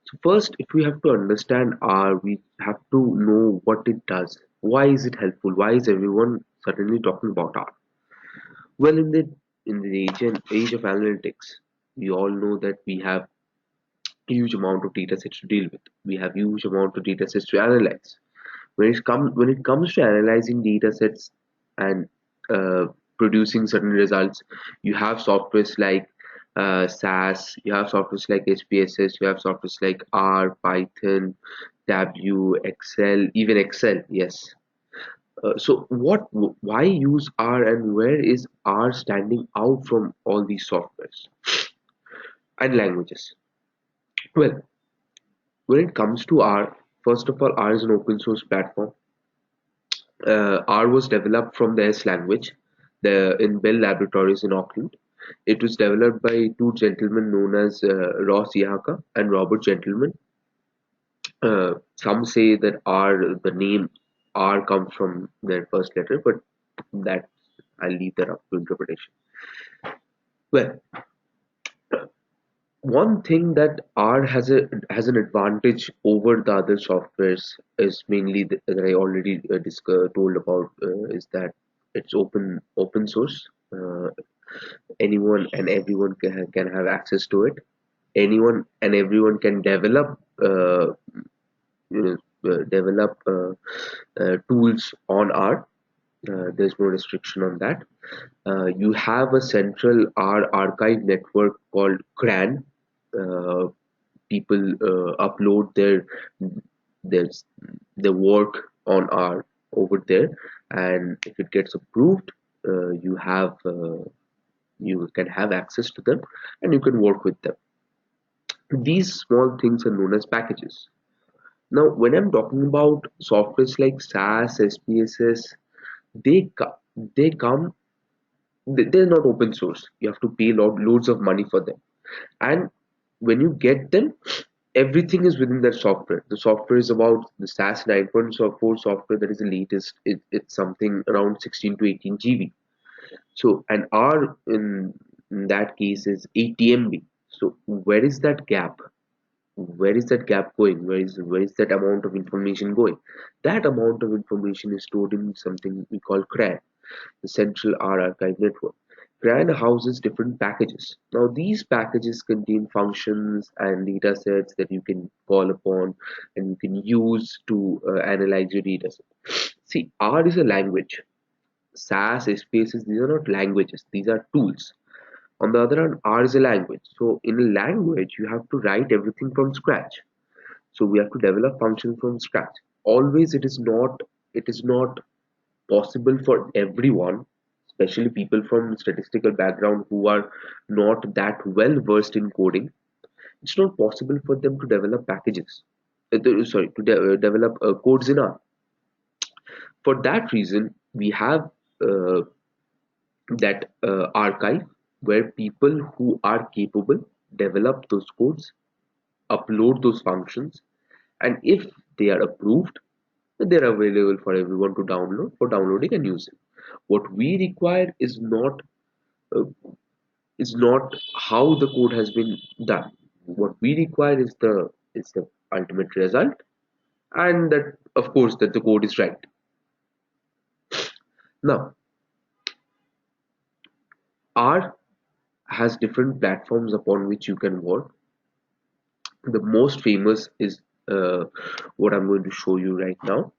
So first, if we have to understand R, we have to know what it does. Why is it helpful? Why is everyone suddenly talking about R? Well, in the age of analytics, we all know that we have huge amount of data sets to deal with. We have huge amount of data sets to analyze. When it comes to analyzing data sets and producing certain results, you have softwares like SAS, you have softwares like SPSS, you have softwares like R, Python, W, Excel, even Excel. Yes. Why use R, and where is R standing out from all these softwares and languages? Well, when it comes to R, first of all, R is an open source platform. R was developed from the S language in Bell Laboratories in Auckland. It was developed by two gentlemen known as Ross Yahaka and Robert Gentleman. Some say that the name R comes from their first letter, but that I'll leave that up to interpretation. Well, one thing that R has an advantage over the other softwares is mainly that I already told about is that it's open source. Anyone and everyone can have access to it. Anyone and everyone can you know, develop tools on R. There's no restriction on that. You have a central R archive network called CRAN. Uh, People upload their their work on R over there, and if it gets approved, you can have access to them, and you can work with them. These small things are known as packages. Now, when I'm talking about softwares like SAS, SPSS, they co- they come they're not open source. You have to pay loads of money for them, and when you get them, everything is within that software. The software is about the SAS 9.4 software, that is the latest. It's something around 16 to 18 GB. So, and R in that case is 80 MB. So where is that gap? Where is that gap going? Where is that amount of information going? That amount of information is stored in something we call CRAN, the Central R Archive Network. CRAN houses different packages. Now these packages contain functions and data sets that you can call upon and you can use to analyze your data set. See, R is a language. SAS, SPSS, these are not languages, these are tools. On the other hand, R is a language. So in a language, you have to write everything from scratch. So we have to develop functions from scratch. Always it is not possible for everyone, especially people from statistical background who are not that well versed in coding. It's not possible for them to develop packages. Develop codes in R. For that reason, we have uh, that archive where people who are capable develop those codes, upload those functions, and if they are approved, they're available for everyone to download for downloading and using. What we require uh, is not how the code has been done. What we require is the ultimate result, and that of course that the code is right. Now, R has different platforms upon which you can work. The most famous is what I'm going to show you right now.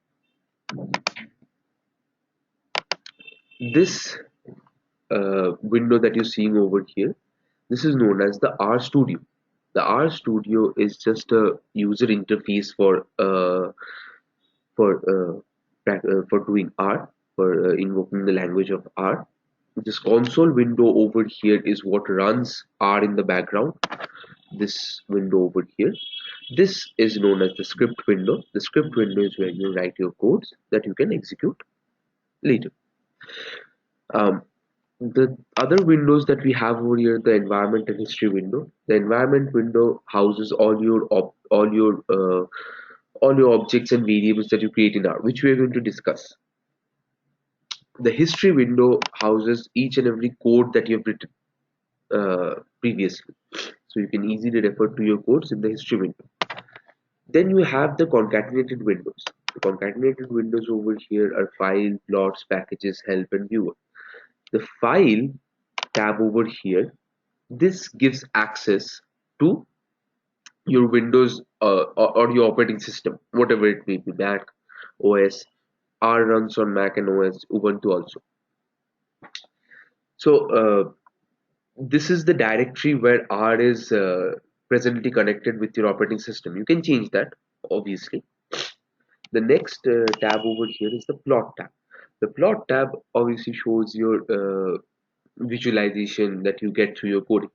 This window that you're seeing over here, this is known as the R Studio. The R Studio is just a user interface for doing R, for invoking the language of R. This console window over here is what runs R in the background. This window over here, this is known as the script window. The script window is where you write your codes that you can execute later. Um, the other windows that we have over here, the environment and history window. The environment window houses all your objects and variables that you create in R, which we are going to discuss. The history window houses each and every code that you have written previously, so you can easily refer to your codes in the history window. Then you have the concatenated windows. The concatenated windows over here are file, plots, packages, help, and viewer. The file tab over here, this gives access to your Windows or your operating system, whatever it may be, Mac, OS. R runs on Mac and OS, Ubuntu also. So this is the directory where R is presently connected with your operating system. You can change that, obviously. The next tab over here is the plot tab. The plot tab obviously shows your visualization that you get through your coding.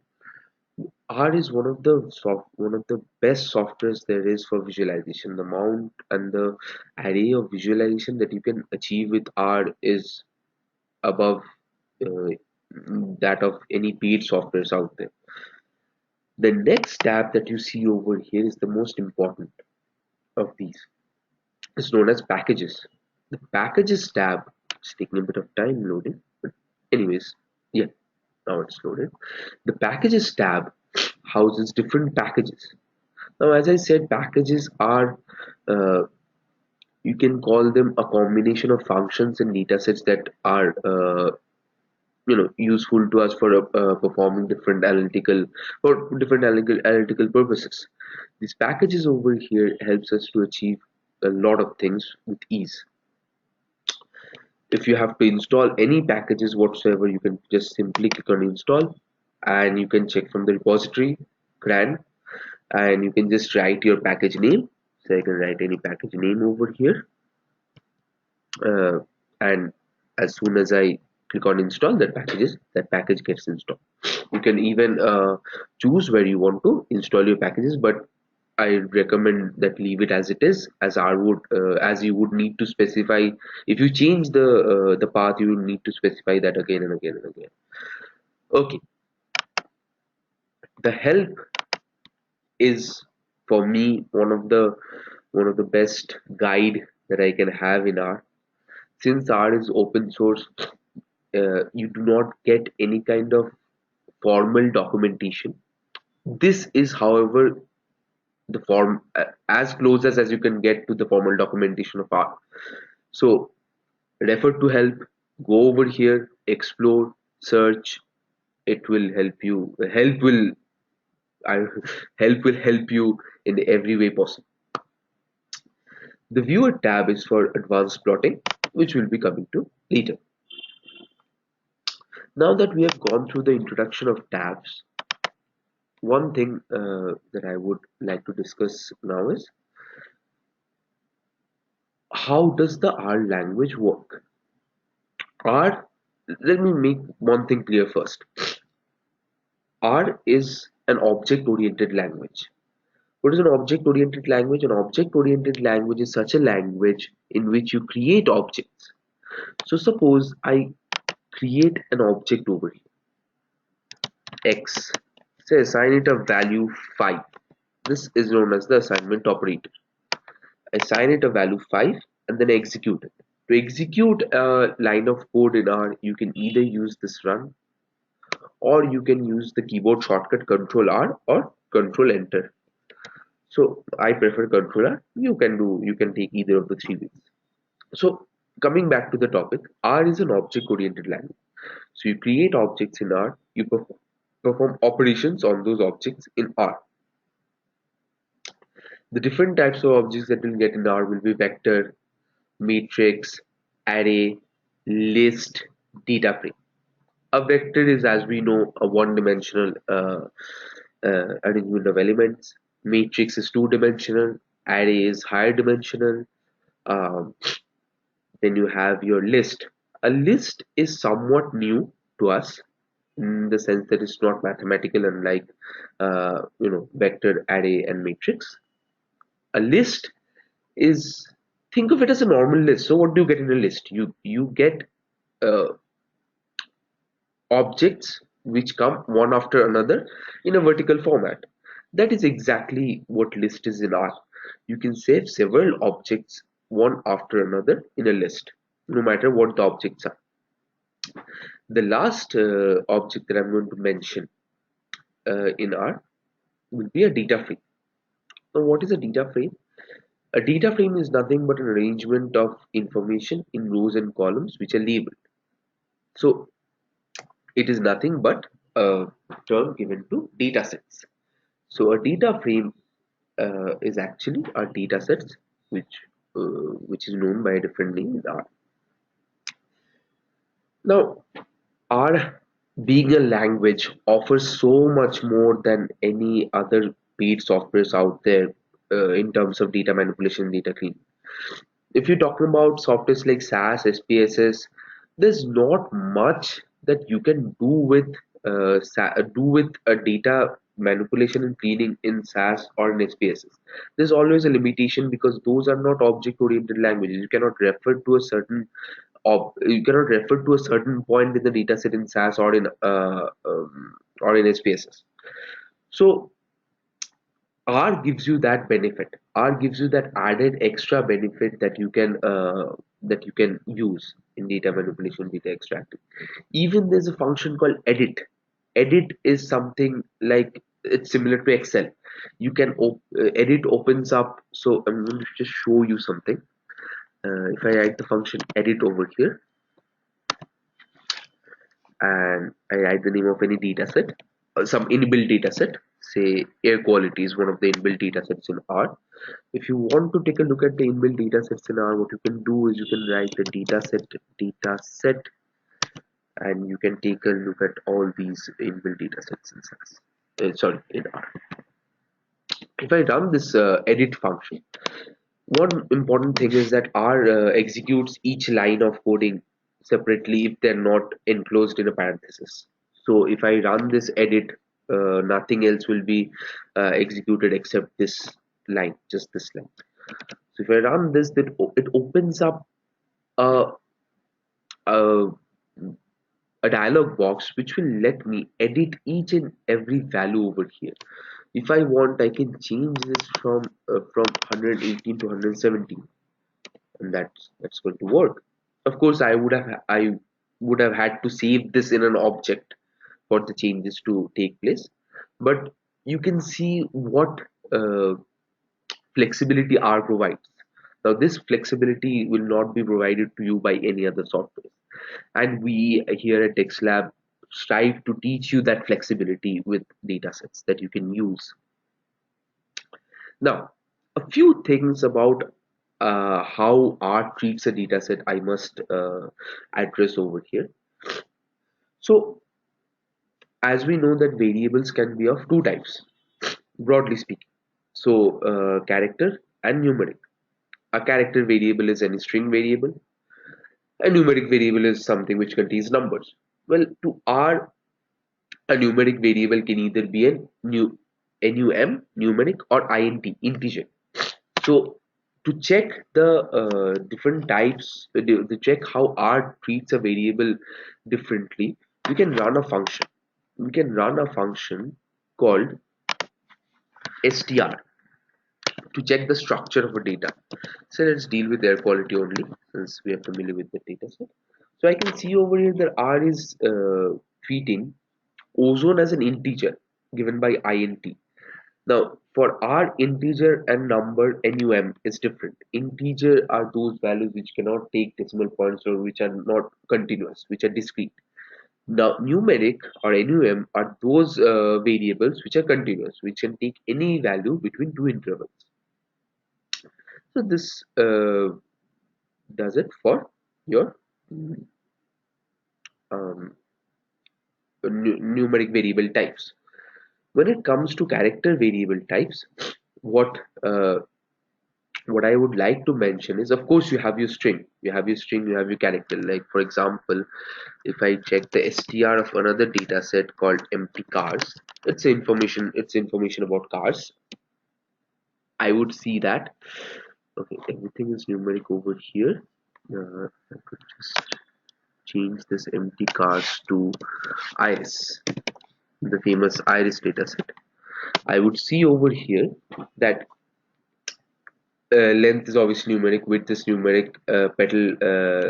R is one of the best softwares there is for visualization. The amount and the array of visualization that you can achieve with R is above uh, that of any paid softwares out there. The next tab that you see over here is the most important of these. It's known as packages. The packages tab is taking a bit of time loading, but anyways, yeah, now it's loaded. The packages tab houses different packages. Now, as I said, packages are you can call them a combination of functions and datasets that are useful to us for performing different analytical purposes. These packages over here helps us to achieve a lot of things with ease. If you have to install any packages whatsoever, you can just simply click on install, and you can check from the repository CRAN, and you can just write your package name. So I can write any package name over here, and as soon as I click on install, that package gets installed. You can even choose where you want to install your packages, but I recommend that leave it as it is, as you would need to specify. If you change the path, you will need to specify that again and again and again. Okay, the help is for me one of the best guide that I can have in R. Since R is open source, you do not get any kind of formal documentation. This is, however, the form as close as you can get to the formal documentation of R. So refer to help, go over here, explore, search. It will help you. I, help will help you in every way possible. The viewer tab is for advanced plotting, which we'll be coming to later. Now that we have gone through the introduction of tabs, one thing that I would like to discuss now is how does the R language work? R, let me make one thing clear first. R is an object-oriented language. What is an object-oriented language? An object-oriented language is such a language in which you create objects. So suppose I create an object over here, X. Say assign it a value 5. This is known as the assignment operator. Assign it a value 5 and then execute it. To execute a line of code in R, you can either use this run, or you can use the keyboard shortcut Control R or Control Enter. So I prefer Control R. You can take either of the three ways. So coming back to the topic, R is an object-oriented language. So you create objects in R, you perform operations on those objects in R. The different types of objects that we'll get in R will be vector, matrix, array, list, data frame. A vector is, as we know, a one-dimensional arrangement of elements. Matrix is two-dimensional. Array is higher dimensional. Um, then you have your list. A list is somewhat new to us in the sense that it's not mathematical, unlike vector, array, and matrix. A list is, think of it as a normal list. So what do you get in a list? You get uh, objects which come one after another in a vertical format. That is exactly what list is in R. You can save several objects one after another in a list, no matter what the objects are. The last object that I'm going to mention in R will be a data frame. Now, what is a data frame? A data frame is nothing but an arrangement of information in rows and columns which are labeled. So it is nothing but a term given to data sets. So a data frame is actually our data sets which is known by a different name in R. Now R, being a language, offers so much more than any other paid softwares out there in terms of data manipulation, data cleaning. If you're talking about softwares like SAS, SPSS, there's not much that you can do with a data manipulation and cleaning in SAS or in SPSS. There's always a limitation because those are not object-oriented languages. You cannot refer to a certain point in the dataset in SAS or in SPSS. So R gives you that benefit. R gives you that added extra benefit that you can use in data manipulation, data extracting. Even there's a function called edit. Edit is something like it's similar to Excel. You can edit opens up. So I'm going to just show you something. If I write the function edit over here and I write the name of any dataset, some inbuilt dataset, say air quality is one of the inbuilt datasets in R. If you want to take a look at the inbuilt datasets in R, what you can do is you can write the dataset, and you can take a look at all these inbuilt datasets in SAS. In R. If I run this edit function, one important thing is that R executes each line of coding separately if they're not enclosed in a parenthesis. So if I run this edit, nothing else will be executed except this line, just this line. So if I run this, it opens up a, a, a dialog box which will let me edit each and every value over here. If I want, I can change this from 118 to 117, and that's going to work. Of course, I would have had to save this in an object for the changes to take place, but you can see what flexibility R provides. Now, this flexibility will not be provided to you by any other software, and we here at Dexlab strive to teach you that flexibility with datasets that you can use. Now, a few things about how R treats a dataset I must address over here. So, as we know that variables can be of two types, broadly speaking. So, character and numeric. A character variable is any string variable. A numeric variable is something which contains numbers. Well, to R, a numeric variable can either be a numeric, or int, integer. So to check the different types, to check how R treats a variable differently, we can run a function. We can run a function called str to check the structure of a data. So let's deal with air quality only, since we are familiar with the data set. So I can see over here that R is treating ozone as an integer given by int. Now, for R, integer and number num is different. Integer are those values which cannot take decimal points or which are not continuous, which are discrete. Now, numeric or num are those variables which are continuous, which can take any value between two intervals. So this does it for your um, numeric variable types. When it comes to character variable types, what uh, what I would like to mention is, of course, you have your string, you have your character. Like for example, if I check the str of another data set called empty cars, it's information about cars. I would see that, okay, everything is numeric over here. I could just change this empty cars to iris, the famous iris dataset. I would see over here that length is obviously numeric, width is numeric, petal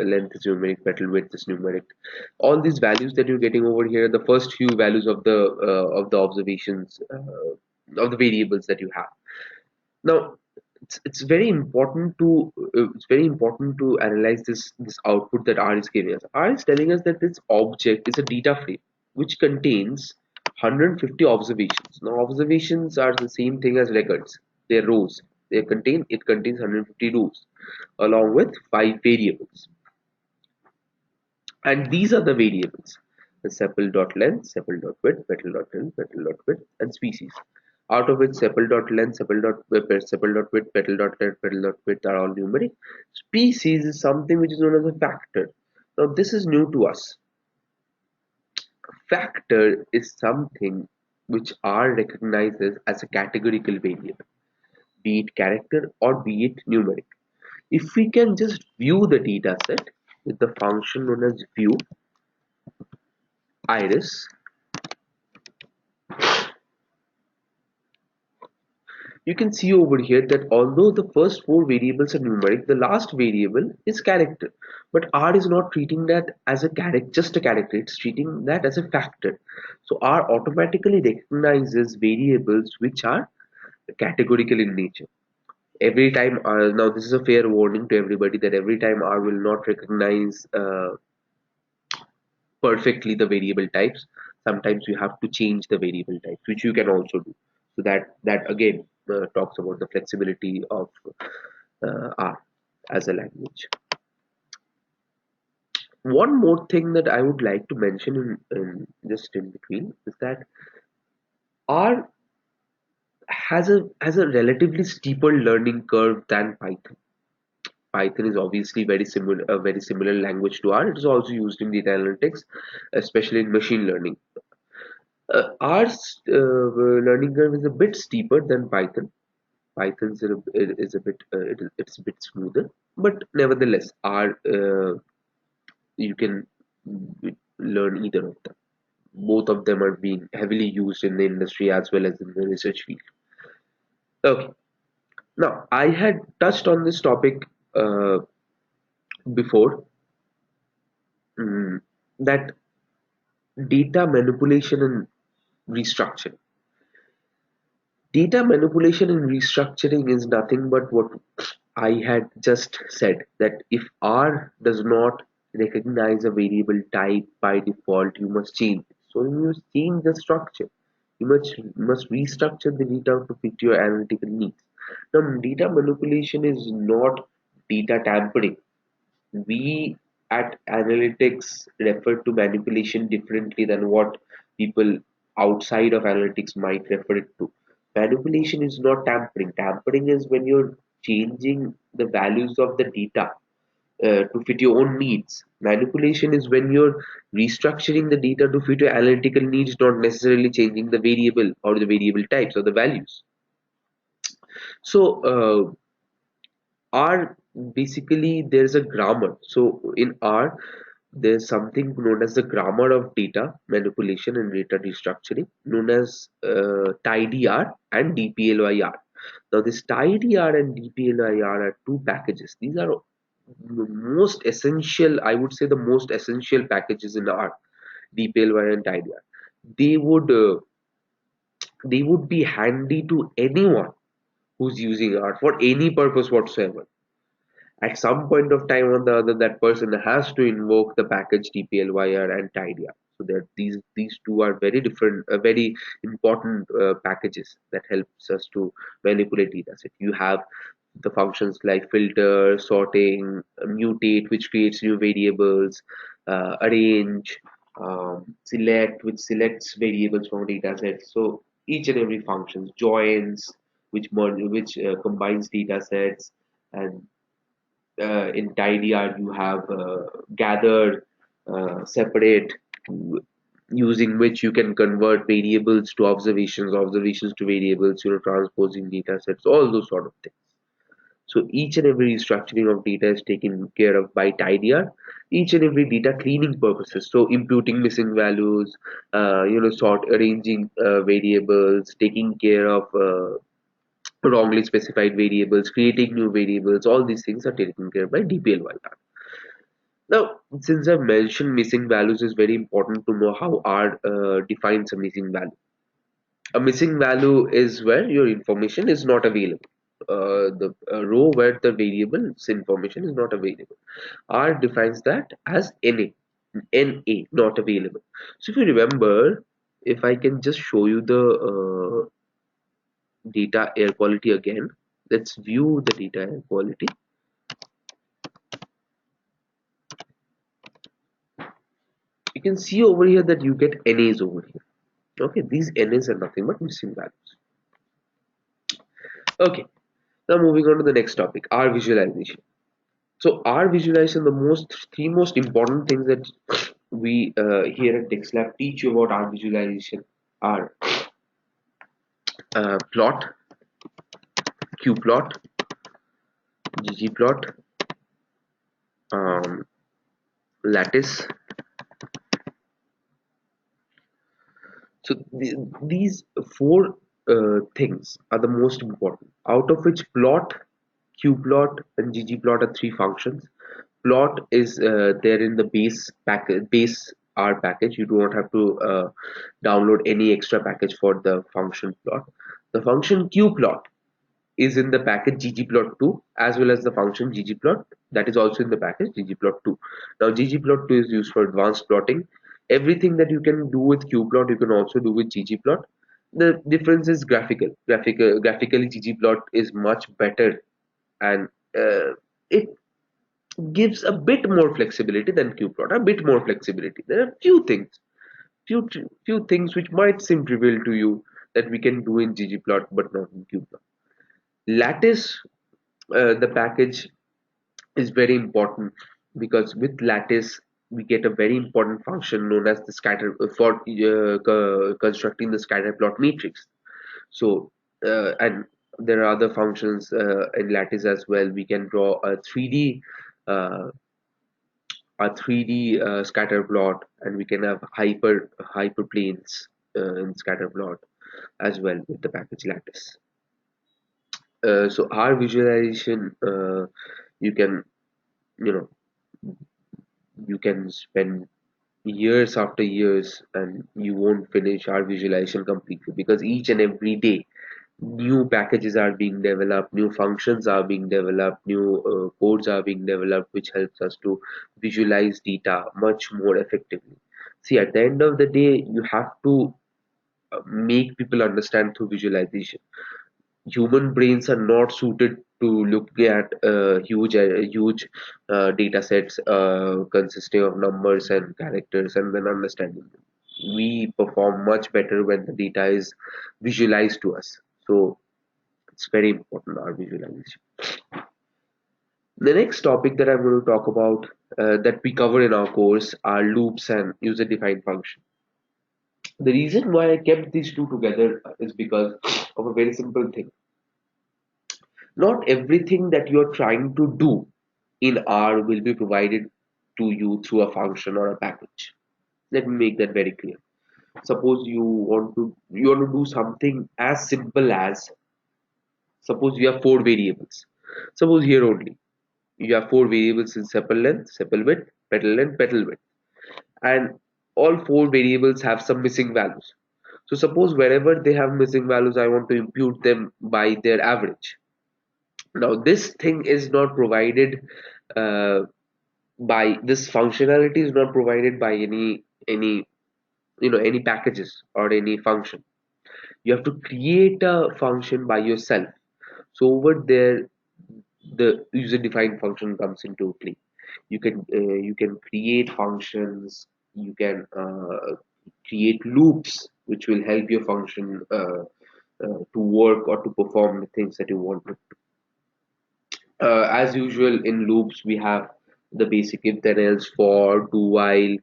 length is numeric, petal width is numeric. All these values that you're getting over here are the first few values of the observations of the variables that you have. Now, it's very important to analyze this output that R is giving us. R is telling us that this object is a data frame which contains 150 observations. Now observations are the same thing as records. They're rows. It contains 150 rows along with 5 variables. And these are the variables: the sepal.length, sepal.width, petal.length, petal.width, and species. Out of which sepal.length, sepal.width, sepal.width, petal.length, petal.width are all numeric. Species is something which is known as a factor. Now this is new to us. Factor is something which R recognizes as a categorical variable, be it character or be it numeric. If we can just view the data set with the function known as view iris, you can see over here that although the first 4 variables are numeric, the last variable is character. But R is not treating that as a character, just a character. It's treating that as a factor. So R automatically recognizes variables which are categorical in nature. Every time now this is a fair warning to everybody that every time R will not recognize perfectly the variable types. Sometimes you have to change the variable types, which you can also do. So that again talks about the flexibility of R as a language. One more thing that I would like to mention in just in between is that R has a relatively steeper learning curve than Python. Python is obviously a very similar language to R. It is also used in data analytics, especially in machine learning. R's learning curve is a bit steeper than Python. Python's is a bit it's a bit smoother, but nevertheless, R you can learn either of them. Both of them are being heavily used in the industry as well as in the research field. Okay, now I had touched on this topic uh, before, that data manipulation and restructuring. Data manipulation and restructuring is nothing but what I had just said, that if R does not recognize a variable type by default, you must change it. So you must change the structure. You must restructure the data to fit your analytical needs. Now, data manipulation is not data tampering. We at analytics refer to manipulation differently than what people outside of analytics might refer it to. Manipulation is not tampering. Tampering is when you're changing the values of the data to fit your own needs. Manipulation is when you're restructuring the data to fit your analytical needs, not necessarily changing the variable or the variable types or the values. So R, basically there's a grammar. So in R, there's something known as the grammar of data manipulation and data restructuring, known as TidyR and DPLYR. Now this TidyR and DPLYR are two packages. These are the most essential, I would say the most essential packages in R, DPLYR and TidyR. They would uh, they would be handy to anyone who's using R for any purpose whatsoever. At some point of time or the other, that person has to invoke the package dplyr and tidyr. So that these two are very different, very important packages that helps us to manipulate data set. You have the functions like filter, sorting, mutate, which creates new variables, arrange, select, which selects variables from a data set. So each and every functions, joins, which combines data sets, and in TidyR you have gather, separate, using which you can convert variables to observations, observations to variables, transposing data sets, all those sort of things. So each and every restructuring of data is taken care of by TidyR. Each and every data cleaning purposes, so imputing missing values, sort arranging variables, taking care of wrongly specified variables, creating new variables, all these things are taken care of by DPLYR. Now, since I've mentioned missing values, is very important to know how R defines a missing value. A missing value is where your information is not available. row where the variable's information is not available. R defines that as NA, not available. So if you remember, if I can just show you the data air quality again, let's view the data air quality. You can see over here that you get NAs over here. Okay, these NAs are nothing but missing values. Okay, now moving on to the next topic, R visualization. So R visualization, the three most important things that we here at Dexlab teach you about R visualization are plot, qplot, ggplot, um, lattice. So these four things are the most important, out of which plot, qplot, and ggplot are three functions. Plot is there in the base R package. You do not have to download any extra package for the function plot. The function qplot is in the package ggplot2, as well as the function ggplot that is also in the package ggplot2. Now ggplot2 is used for advanced plotting. Everything that you can do with qplot you can also do with ggplot. The difference is graphically ggplot is much better, and it gives a bit more flexibility than qplot. A bit more flexibility. There are few things which might seem trivial to you that we can do in ggplot but not in qplot. Lattice, the package is very important, because with lattice we get a very important function known as the scatter for constructing the scatter plot matrix. So and there are other functions in lattice as well. We can draw uh, a 3D scatter plot, and we can have hyperplanes in scatter plot as well with the package lattice. So our visualization, you can, you know, you can spend years after years and you won't finish our visualization completely, because each and every day new packages are being developed, new functions are being developed, new codes are being developed, which helps us to visualize data much more effectively. See, at the end of the day, you have to make people understand through visualization. Human brains are not suited to look at huge data sets consisting of numbers and characters and then understanding them. We perform much better when the data is visualized to us. So it's very important, our visualization. The next topic that I'm going to talk about, that we cover in our course, are loops and user defined function. The reason why I kept these two together is because of a very simple thing. Not everything that you're trying to do in R will be provided to you through a function or a package. Let me make that very clear. Suppose you want to do something as simple as, suppose you have four variables. Suppose here only you have four variables in sepal length, sepal width, petal length, petal width, and all four variables have some missing values. So suppose wherever they have missing values, I want to impute them by their average. Now this thing is not provided uh, by this functionality is not provided by any any packages or any function. You have to create a function by yourself. So over there, the user defined function comes into play. You can create functions, you can create loops which will help your function to work or to perform the things that you want it to. As usual in loops, we have the basic if then else, for, do while,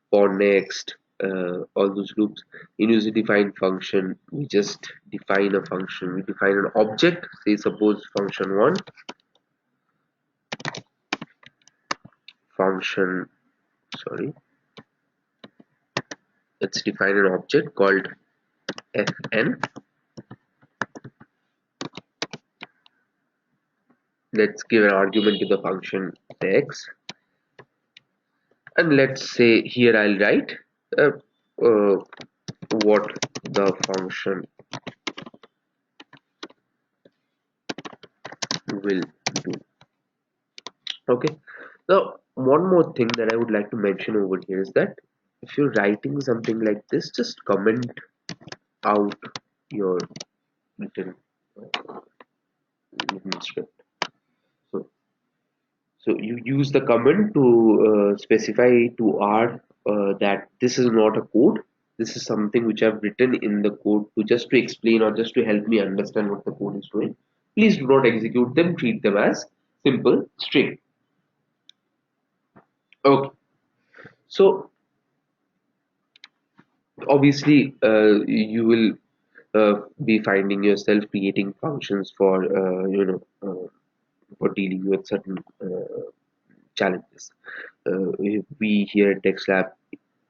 for next, all those loops. In user defined function, we just define a function. We define an object, say suppose function1, function, sorry, let's define an object called fn. Let's give an argument to the function x, and let's say here I'll write uh, uh, what the function will do. Okay. Now, one more thing that I would like to mention over here is that if you're writing something like this, just comment out your written, written script. So, so you use the comment to specify to R that this is not a code. This is something which I've written in the code to just to explain or just to help me understand what the code is doing. Please do not execute them. Treat them as simple string. Okay. So obviously, you will be finding yourself creating functions for for dealing with certain challenges. We here at DexLab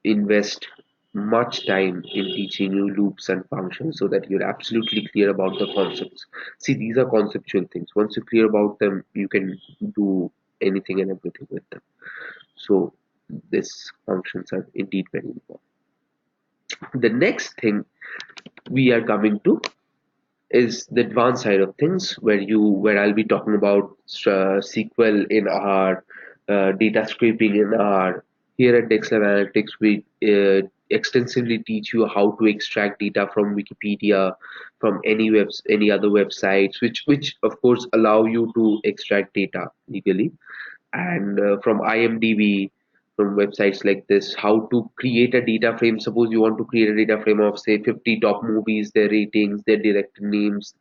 invest much time in teaching you loops and functions so that you're absolutely clear about the concepts. See, these are conceptual things. Once you're clear about them, you can do anything and everything with them. So these functions are indeed very important. The next thing we are coming to is the advanced side of things where I'll be talking about SQL in R, data scraping in R. Here at Dexlab Analytics, we extensively teach you how to extract data from Wikipedia, from any other websites, which of course allow you to extract data legally, and from IMDb, from websites like this, how to create a data frame. Suppose you want to create a data frame of say 50 top movies, their ratings, their director names,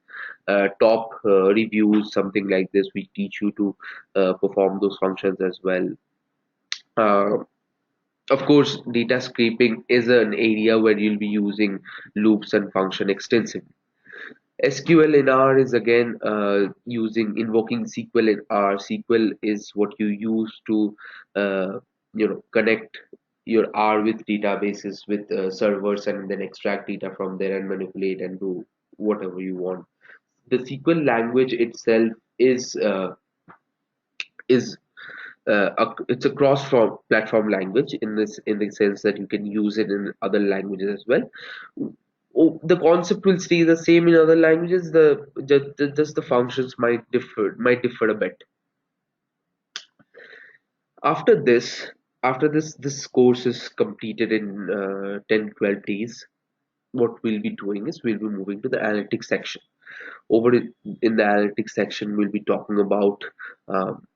top reviews, something like this. We teach you to perform those functions as well. Uh, of course, data scraping is an area where you'll be using loops and function extensively. SQL in R is again using invoking SQL in R. SQL is what you use to connect your R with databases with servers and then extract data from there and manipulate and do whatever you want. The SQL language itself is it's a cross platform language in the sense that you can use it in other languages as well. The concept will stay the same in other languages. Just the functions might differ a bit. After this, this course is completed in 10-12 days. What we'll be doing is we'll be moving to the analytics section. Over in the analytics section, we'll be talking about um,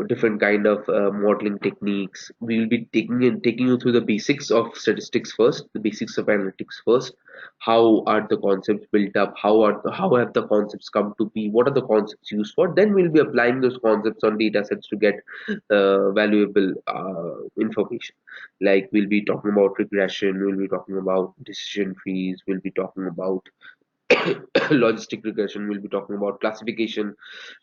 different kind of modeling techniques. We will be taking you through the basics of statistics first, the basics of analytics first. How are the concepts built up? How have the concepts come to be? What are the concepts used for? Then we'll be applying those concepts on data sets to get valuable information. Like we'll be talking about regression, we'll be talking about decision trees, we'll be talking about logistic regression, we'll be talking about classification.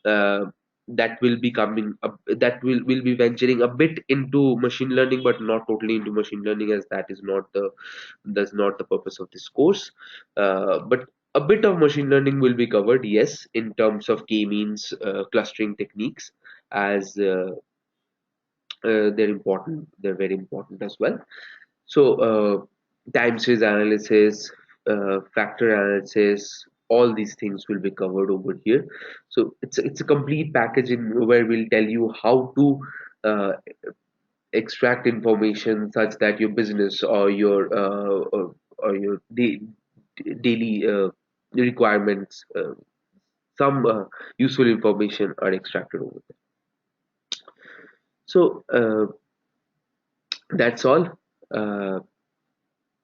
uh, that will be coming up, that will be venturing a bit into machine learning, but not totally into machine learning, as that's not the purpose of this course. But a bit of machine learning will be covered, yes, in terms of k-means clustering techniques, as they're very important as well. So time series analysis, factor analysis, all these things will be covered over here. So it's a complete package in where we'll tell you how to uh, extract information such that your business or your daily requirements, some useful information are extracted over there. So that's all.